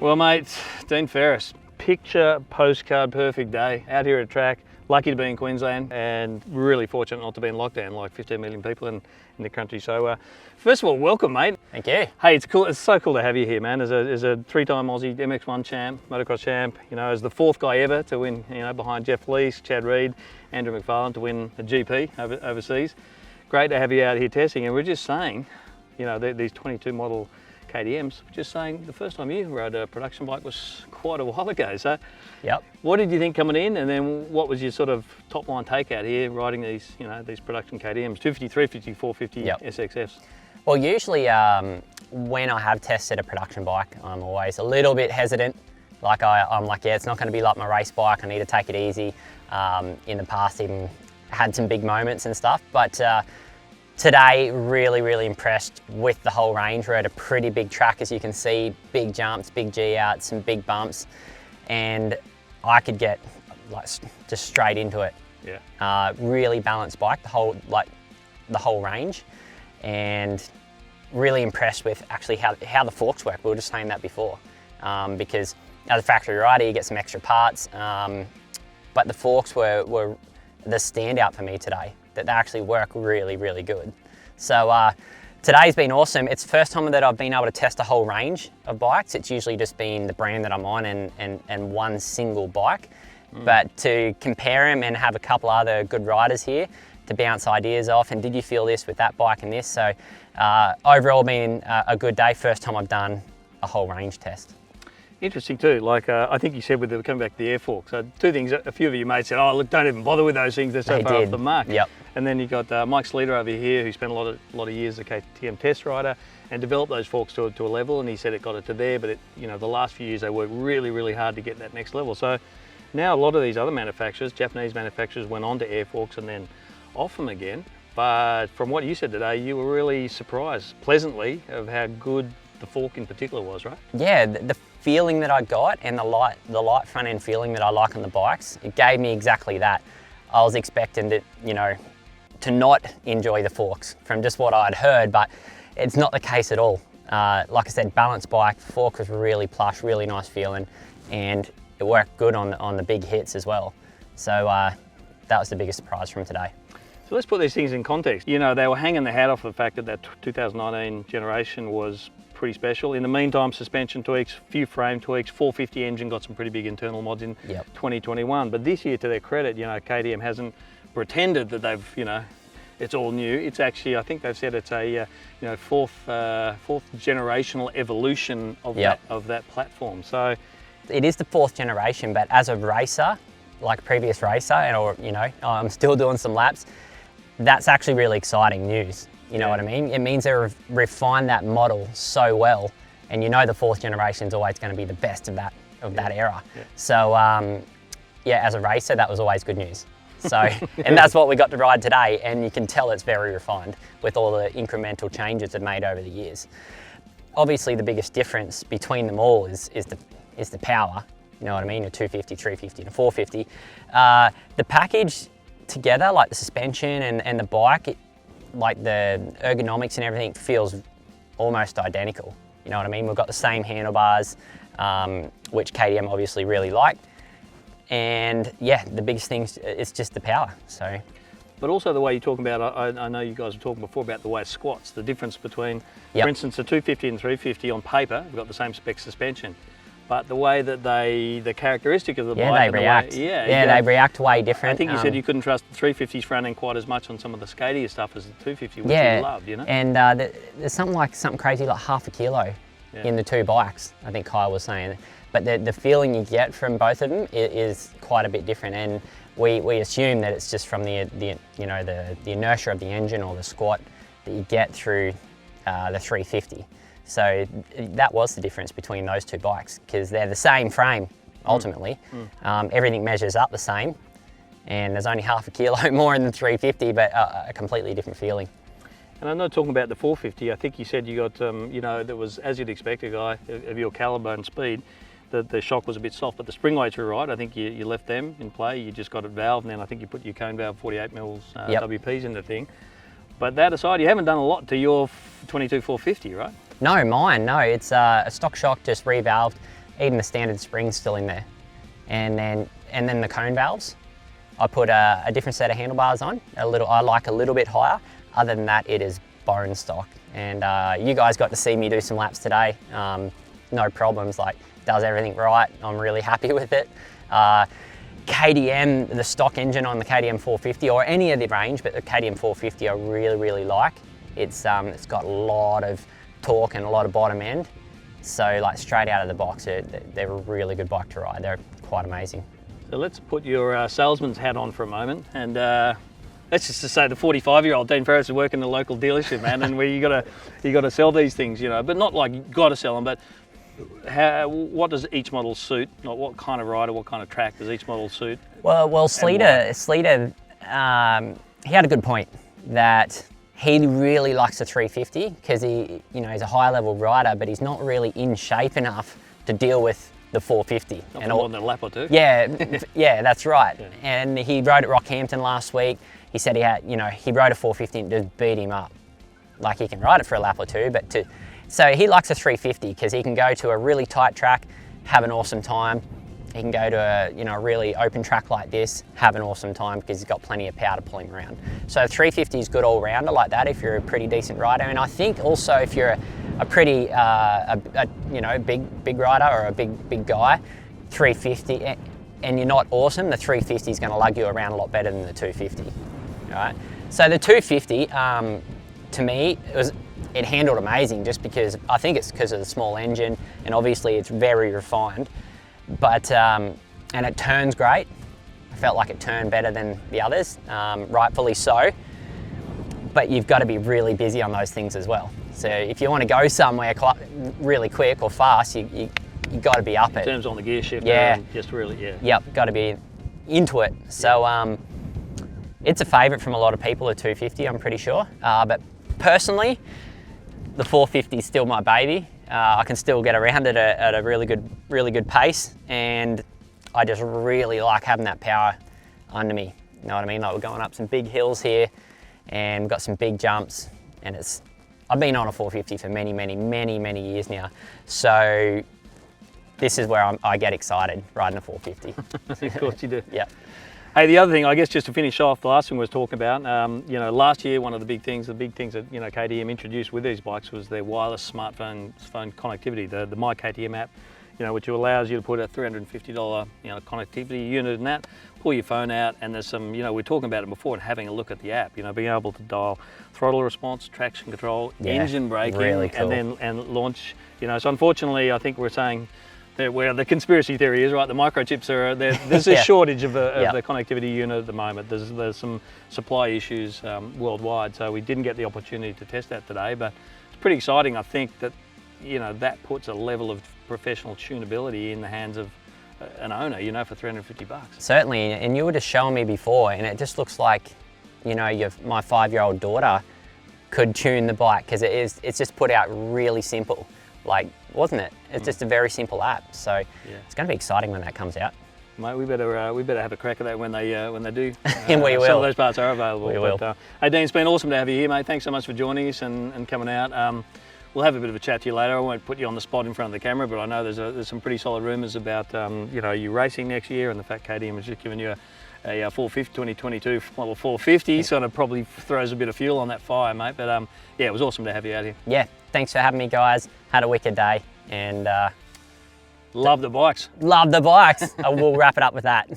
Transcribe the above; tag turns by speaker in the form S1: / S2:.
S1: Well, mate, Dean Ferris, picture postcard perfect day out here at track. Lucky to be in Queensland and really fortunate not to be in lockdown like 15 million people in the country. So first of all, welcome, mate.
S2: Thank you.
S1: Hey, it's cool. It's so cool to have you here, man. As a three-time Aussie MX1 champ, motocross champ, you know, as the fourth guy ever to win, you know, behind Jeff Lees, Chad Reed, Andrew McFarlane to win a GP overseas. Great to have you out here testing. And we're just saying, you know, these 22 model KTMs, just saying the first time you rode a production bike was quite a while ago. So
S2: yep.
S1: What did you think coming in, and then what was your sort of top line takeout here riding these, you know, these production KTMs, 250, 350, 450
S2: yep.
S1: SX-Fs?
S2: Well, usually when I have tested a production bike, I'm always a little bit hesitant. Like I'm like, yeah, it's not going to be like my race bike. I need to take it easy. In the past, even had some big moments and stuff, but today, really impressed with the whole range. We're at a pretty big track, as you can see, big jumps, big G outs, some big bumps, and I could get like just straight into it.
S1: Yeah.
S2: Really balanced bike, the whole range, and really impressed with actually how the forks work. We were just saying that before, because as a factory rider, you get some extra parts, but the forks were the standout for me today. That they actually work really good. So today's been awesome. It's the first time that I've been able to test a whole range of bikes. It's usually just been the brand that I'm on and one single bike. But to compare them and have a couple other good riders here to bounce ideas off, and did you feel this with that bike and this? So overall been a good day. First time I've done a whole range test.
S1: Interesting too, like I think you said with coming back to the air forks, two things, a few of your mates said, oh look, don't even bother with those things, they're so far off the mark.
S2: Yep.
S1: And then you got Mike Sleater over here, who spent a lot of years as a KTM test rider and developed those forks to a level, and he said it got it to there, but you know, the last few years they worked really hard to get that next level. So now a lot of these other manufacturers, Japanese manufacturers, went on to air forks and then off them again. But from what you said today, you were really surprised, pleasantly, of how good the fork in particular was, right?
S2: Yeah, the feeling that I got and the light front end feeling that I like on the bikes, it gave me exactly that. I was expecting to, you know, to not enjoy the forks from just what I'd heard, but it's not the case at all. Like I said, balanced bike, fork was really plush, really nice feeling, and it worked good on the big hits as well. So that was the biggest surprise from today.
S1: So let's put these things in context. You know, they were hanging their hat off the fact that 2019 generation was pretty special. In the meantime, suspension tweaks, few frame tweaks, 450 engine got some pretty big internal mods in 2021. But this year, to their credit, you know, KTM hasn't pretended that they've, you know, it's all new. It's actually, I think they've said it's a, you know, fourth generational evolution of that platform. So
S2: it is the fourth generation, but as a racer, like a previous racer, or you know, I'm still doing some laps. That's actually really exciting news. You know what I mean? It means they've refined that model so well, and you know the fourth generation is always going to be the best of that era. Yeah. So yeah, as a racer, that was always good news. So, and that's what we got to ride today, and you can tell it's very refined with all the incremental changes they've made over the years. Obviously, the biggest difference between them all is the power. You know what I mean? A 250, 350, and a 450. The package together, like the suspension and the bike, like the ergonomics and everything feels almost identical. You know what I mean? We've got the same handlebars, which KTM obviously really liked. And yeah, the biggest thing is just the power. So,
S1: but also the way you're talking about, I know you guys were talking before about the way it squats, the difference between, for instance, the 250 and 350 on paper, we've got the same spec suspension. But the way that the characteristic of the bike,
S2: they react. They react way different.
S1: I think you said you couldn't trust the 350's front end quite as much on some of the skatier stuff as the 250, which you loved, you know?
S2: And there's something crazy like half a kilo in the two bikes, I think Kyle was saying. But the feeling you get from both of them is quite a bit different, and we assume that it's just from the inertia of the engine or the squat that you get through the 350. So that was the difference between those two bikes, because they're the same frame ultimately. Everything measures up the same, and there's only half a kilo more in the 350, but a completely different feeling.
S1: And I know, talking about the 450, I think you said you got, you know, that was, as you'd expect, a guy of your calibre and speed, the shock was a bit soft, but the spring weights were right. I think you left them in play, you just got it valved, and then I think you put your cone valve 48 mils WPs in the thing. But that aside, you haven't done a lot to your 22 450, right?
S2: No, mine, no. It's a stock shock, just revalved, even the standard spring's still in there. And then the cone valves, I put a different set of handlebars on, I like a little bit higher. Other than that, it is bone stock. And you guys got to see me do some laps today. No problems, like does everything right. I'm really happy with it. KTM, the stock engine on the KTM 450 or any of the range, but the KTM 450 I really like. It's got a lot of torque and a lot of bottom end. So like straight out of the box, they're a really good bike to ride. They're quite amazing.
S1: So let's put your salesman's hat on for a moment, and let's just say the 45-year-old Dean Ferris is working in the local dealership, man, and you got to sell these things, you know, but not like you got to sell them, but what does each model suit? Like what kind of rider, what kind of track does each model suit?
S2: Well, Sleater, he had a good point that he really likes the 350 because he's a high level rider, but he's not really in shape enough to deal with the 450.
S1: Not more than a lap or two.
S2: Yeah, that's right. Yeah. And he rode at Rockhampton last week. He said he rode a 450 and it just beat him up. Like he can ride it for a lap or two, so he likes a 350 because he can go to a really tight track, have an awesome time. He can go to a really open track like this, have an awesome time because he's got plenty of power to pull him around. So 350 is good all rounder like that if you're a pretty decent rider. And I think also if you're a pretty big rider or a big guy, 350 and you're not awesome, the 350 is going to lug you around a lot better than the 250. All right. So the 250 to me it handled amazing just because I think it's because of the small engine and obviously it's very refined. But, and it turns great. I felt like it turned better than the others, rightfully so. But you've got to be really busy on those things as well. So if you want to go somewhere really quick or fast, you got to be up it.
S1: Turns on the gear shift.
S2: Yeah.
S1: Just really, yeah.
S2: Yep, got to be into it. So it's a favourite from a lot of people, the 250, I'm pretty sure. But personally, the 450 is still my baby. I can still get around it at a really good pace, and I just really like having that power under me. You know what I mean? Like we're going up some big hills here, and we've got some big jumps, and I've been on a 450 for many years now. So this is where I get excited riding a 450.
S1: Of course you do.
S2: Yeah.
S1: Hey, the other thing, I guess, just to finish off, the last thing we was talking about, last year, one of the big things that, KTM introduced with these bikes was their wireless phone connectivity, the My KTM app, which allows you to put a $350, connectivity unit in that, pull your phone out, and there's some, we were talking about it before and having a look at the app, being able to dial throttle response, traction control, engine braking,
S2: really cool.
S1: and launch, So unfortunately, I think we're saying, where the conspiracy theory is, right? The microchips are there's a shortage of the connectivity unit at the moment. There's some supply issues worldwide, so we didn't get the opportunity to test that today. But it's pretty exciting. I think that that puts a level of professional tunability in the hands of an owner, for $350.
S2: Certainly, and you were just showing me before, and it just looks like, my 5-year-old daughter could tune the bike because it's just put out really simple. Like, wasn't it? It's just a very simple app, so it's going to be exciting when that comes out.
S1: Mate, we better have a crack at that when they do.
S2: And we will.
S1: Some of those parts are available.
S2: We will.
S1: Hey Dean, it's been awesome to have you here, mate. Thanks so much for joining us and coming out. We'll have a bit of a chat to you later. I won't put you on the spot in front of the camera, but I know there's some pretty solid rumours about you racing next year, and the fact KTM has just given you a 450 2022 model 450, so it probably throws a bit of fuel on that fire, mate. But it was awesome to have you out here.
S2: Yeah, thanks for having me, guys. Had a wicked day, and
S1: love the bikes.
S2: Love the bikes. We'll wrap it up with that.